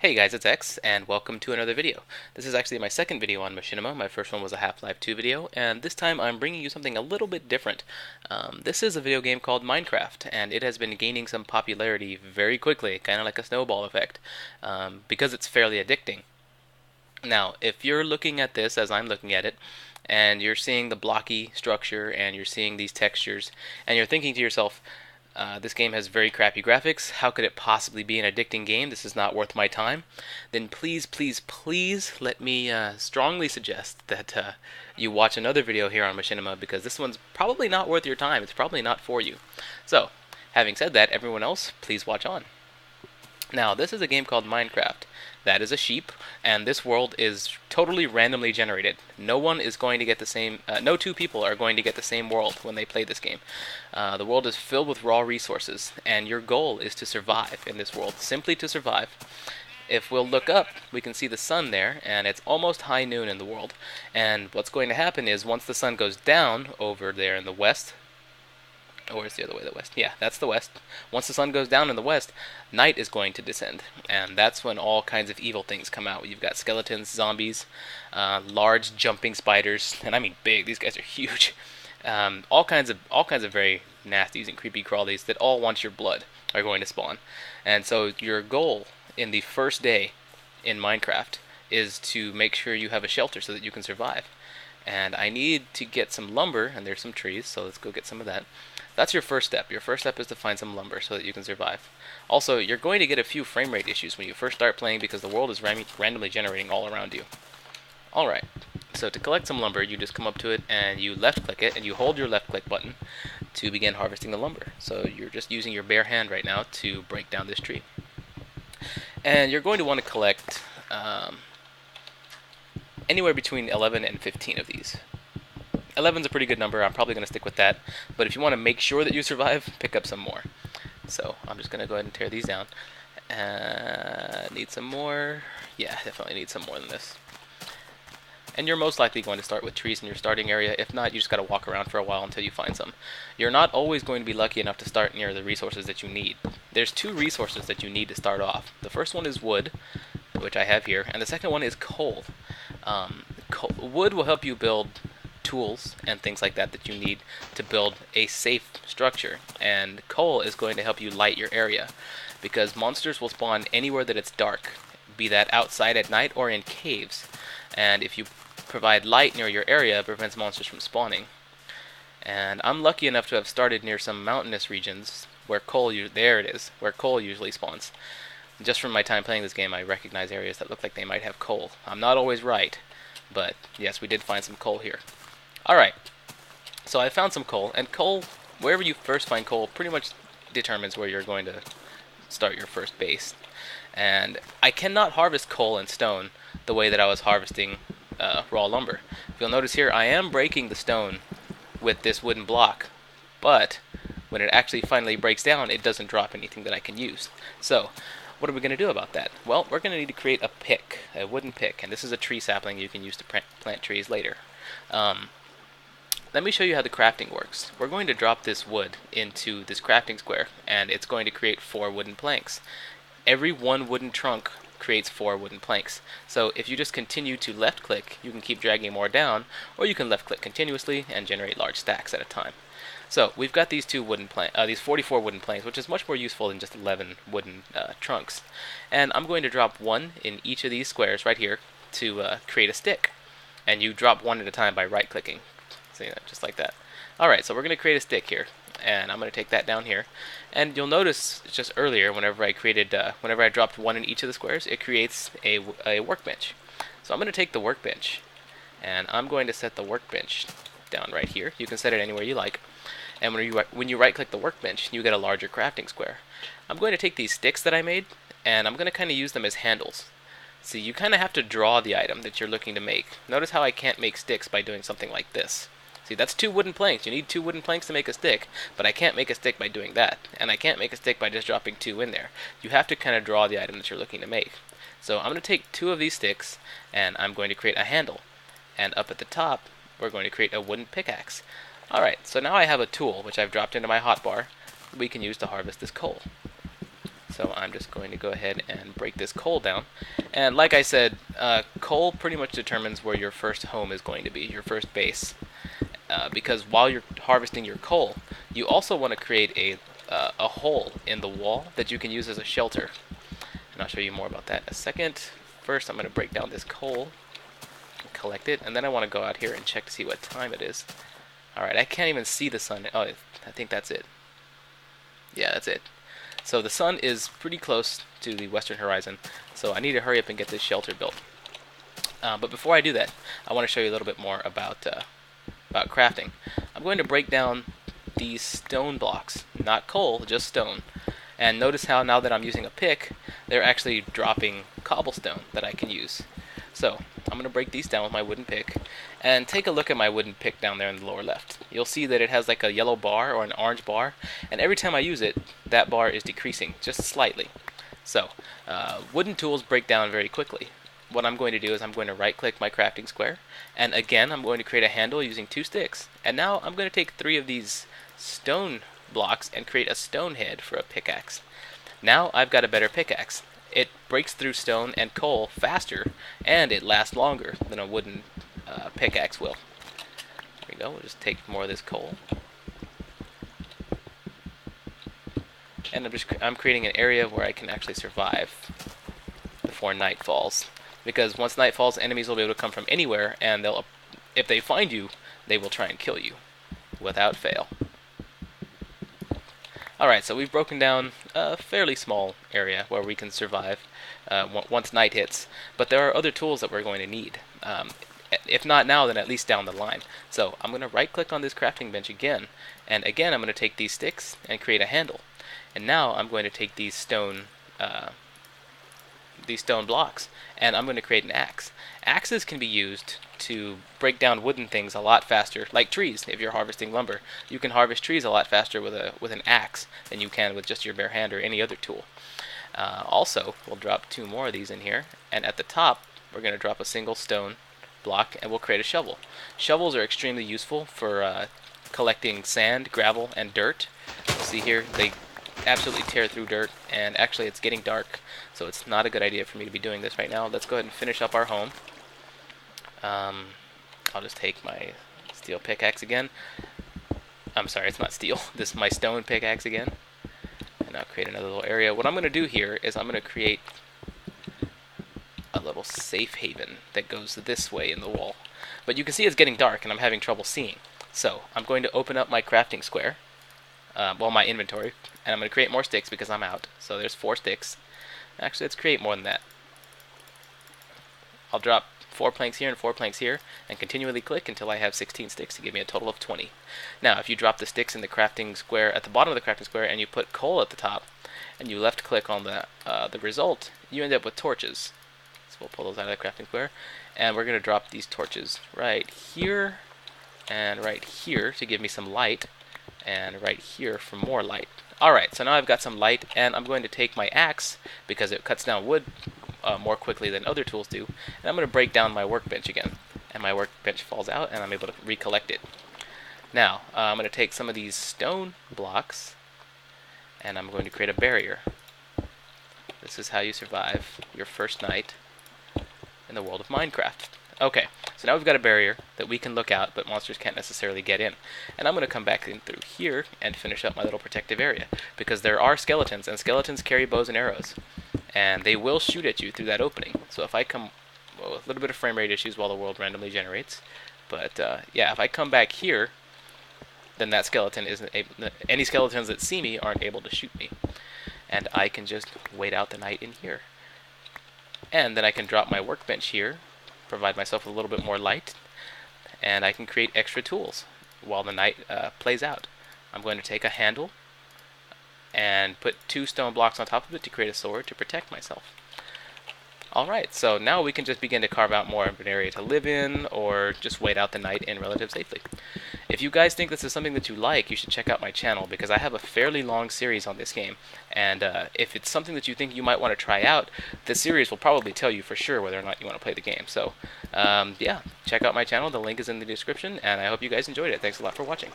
Hey guys, it's X, and welcome to another video. This is actually my second video on Machinima. My first one was a Half-Life 2 video, and this time I'm bringing you something a little bit different. This is a video game called Minecraft, and it has been gaining some popularity very quickly, kind of like a snowball effect, because it's fairly addicting. Now, if you're looking at this as I'm looking at it, and you're seeing the blocky structure, and you're seeing these textures, and you're thinking to yourself, this game has very crappy graphics. How could it possibly be an addicting game? This is not worth my time. Then please, please, please let me strongly suggest that you watch another video here on Machinima because this one's probably not worth your time. It's probably not for you. So, having said that, everyone else, please watch on. Now, this is a game called Minecraft. That is a sheep, and this world is totally randomly generated. No one is going to get the same, no two people are going to get the same world when they play this game. The world is filled with raw resources, and your goal is to survive in this world, simply to survive. If we'll look up, we can see the sun there, and it's almost high noon in the world. And what's going to happen is once the sun goes down over there in the west, or is the other way, the west? Yeah, that's the west. Once the sun goes down in the west, night is going to descend, and that's when all kinds of evil things come out. You've got skeletons, zombies, large jumping spiders, and I mean big. These guys are huge. All kinds of very nasties and creepy crawlies that all want your blood are going to spawn. And so your goal in the first day in Minecraft is to make sure you have a shelter so that you can survive. And I need to get some lumber, and there's some trees, so let's go get some of that. That's your first step. Your first step is to find some lumber so that you can survive. Also, you're going to get a few frame rate issues when you first start playing because the world is randomly generating all around you. Alright, so to collect some lumber, you just come up to it and you left click it and you hold your left click button to begin harvesting the lumber. So you're just using your bare hand right now to break down this tree. And you're going to want to collect anywhere between 11 and 15 of these. 11's a pretty good number. I'm probably going to stick with that. But if you want to make sure that you survive, pick up some more. So I'm just going to go ahead and tear these down. Need some more. Yeah, definitely need some more than this. And you're most likely going to start with trees in your starting area. If not, you just got to walk around for a while until you find some. You're not always going to be lucky enough to start near the resources that you need. There's two resources that you need to start off. The first one is wood, which I have here, and the second one is coal. Wood will help you build tools and things like that that you need to build a safe structure, and coal is going to help you light your area because monsters will spawn anywhere that it's dark, be that outside at night or in caves, and if you provide light near your area, it prevents monsters from spawning. And I'm lucky enough to have started near some mountainous regions where coal where coal usually spawns. Just from my time playing this game, I recognize areas that look like they might have coal. I'm not always right, but yes, we did find some coal here. Alright, so I found some coal, and coal, wherever you first find coal, pretty much determines where you're going to start your first base. And I cannot harvest coal and stone the way that I was harvesting raw lumber. If you'll notice here, I am breaking the stone with this wooden block, but when it actually finally breaks down, it doesn't drop anything that I can use. So, what are we going to do about that? Well, we're going to need to create a pick, a wooden pick, and this is a tree sapling you can use to plant trees later. Let me show you how the crafting works. We're going to drop this wood into this crafting square, and it's going to create 4 wooden planks. Every one wooden trunk creates 4 wooden planks. So if you just continue to left click, you can keep dragging more down, or you can left click continuously and generate large stacks at a time. So we've got these 44 wooden planks, which is much more useful than just 11 wooden trunks. And I'm going to drop 1 in each of these squares right here to create a stick. And you drop 1 at a time by right clicking. See that, just like that. Alright, so we're going to create a stick here, and I'm going to take that down here. And you'll notice just earlier, whenever I dropped 1 in each of the squares, it creates a workbench. So I'm going to take the workbench, and I'm going to set the workbench down right here. You can set it anywhere you like. And when you right-click the workbench, you get a larger crafting square. I'm going to take these sticks that I made, and I'm going to kind of use them as handles. See, you kind of have to draw the item that you're looking to make. Notice how I can't make sticks by doing something like this. See, that's 2 wooden planks. You need 2 wooden planks to make a stick, but I can't make a stick by doing that. And I can't make a stick by just dropping 2 in there. You have to kind of draw the item that you're looking to make. So I'm going to take 2 of these sticks, and I'm going to create a handle. And up at the top, we're going to create a wooden pickaxe. Alright, so now I have a tool, which I've dropped into my hotbar, we can use to harvest this coal. So I'm just going to go ahead and break this coal down. And like I said, coal pretty much determines where your first home is going to be, your first base. Because while you're harvesting your coal, you also want to create a hole in the wall that you can use as a shelter. And I'll show you more about that in a second. First, I'm going to break down this coal, collect it, and then I want to go out here and check to see what time it is. Alright, I can't even see the sun. Oh, I think that's it. Yeah, that's it. So the sun is pretty close to the western horizon, so I need to hurry up and get this shelter built. But before I do that, I want to show you a little bit more about crafting. I'm going to break down these stone blocks, not coal, just stone. And notice how now that I'm using a pick, they're actually dropping cobblestone that I can use. So I'm going to break these down with my wooden pick, and take a look at my wooden pick down there in the lower left. You'll see that it has like a yellow bar or an orange bar, and every time I use it, that bar is decreasing, just slightly. So wooden tools break down very quickly. What I'm going to do is I'm going to right click my crafting square, and again I'm going to create a handle using 2 sticks. And now I'm going to take 3 of these stone blocks and create a stone head for a pickaxe. Now I've got a better pickaxe. It breaks through stone and coal faster, and it lasts longer than a wooden pickaxe will. There we go. We'll just take more of this coal, and I'm creating an area where I can actually survive before night falls. Because once night falls, enemies will be able to come from anywhere, and if they find you, they will try and kill you without fail. Alright, so we've broken down a fairly small area where we can survive once night hits, but there are other tools that we're going to need. If not now, then at least down the line. So I'm going to right click on this crafting bench again, and again I'm going to take these sticks and create a handle. And now I'm going to take these stone blocks, and I'm going to create an axe. Axes can be used to break down wooden things a lot faster, like trees. If you're harvesting lumber, you can harvest trees a lot faster with an axe than you can with just your bare hand or any other tool. Also, we'll drop 2 more of these in here, and at the top we're going to drop a single stone block, and we'll create a shovel. Shovels are extremely useful for collecting sand, gravel, and dirt. See here, they absolutely tear through dirt, and actually it's getting dark, so it's not a good idea for me to be doing this right now. Let's go ahead and finish up our home. I'll just take my steel pickaxe again. I'm sorry, it's not steel. This is my stone pickaxe again. And I'll create another little area. What I'm going to do here is I'm going to create a little safe haven that goes this way in the wall. But you can see it's getting dark and I'm having trouble seeing. So I'm going to open up my crafting square, my inventory, and I'm going to create more sticks because I'm out. So there's 4 sticks. Actually, let's create more than that. I'll drop 4 planks here and 4 planks here, and continually click until I have 16 sticks to give me a total of 20. Now, if you drop the sticks in the crafting square at the bottom of the crafting square, and you put coal at the top, and you left click on the result, you end up with torches. So we'll pull those out of the crafting square, and we're going to drop these torches right here, and right here to give me some light, and right here for more light. Alright, so now I've got some light, and I'm going to take my axe, because it cuts down wood more quickly than other tools do, and I'm going to break down my workbench again. And my workbench falls out, and I'm able to recollect it. Now, I'm going to take some of these stone blocks, and I'm going to create a barrier. This is how you survive your first night in the world of Minecraft. Okay, so now we've got a barrier that we can look out, but monsters can't necessarily get in. And I'm going to come back in through here and finish up my little protective area, because there are skeletons, and skeletons carry bows and arrows, and they will shoot at you through that opening. So if I come, well, with a little bit of frame rate issues while the world randomly generates, but yeah, if I come back here, then that skeleton isn't able, any skeletons that see me aren't able to shoot me, and I can just wait out the night in here. And then I can drop my workbench here, provide myself with a little bit more light, and I can create extra tools while the night plays out. I'm going to take a handle and put 2 stone blocks on top of it to create a sword to protect myself. Alright, so now we can just begin to carve out more of an area to live in, or just wait out the night in relative safety. If you guys think this is something that you like, you should check out my channel, because I have a fairly long series on this game, and if it's something that you think you might want to try out, the series will probably tell you for sure whether or not you want to play the game. So, yeah, check out my channel, the link is in the description, and I hope you guys enjoyed it. Thanks a lot for watching.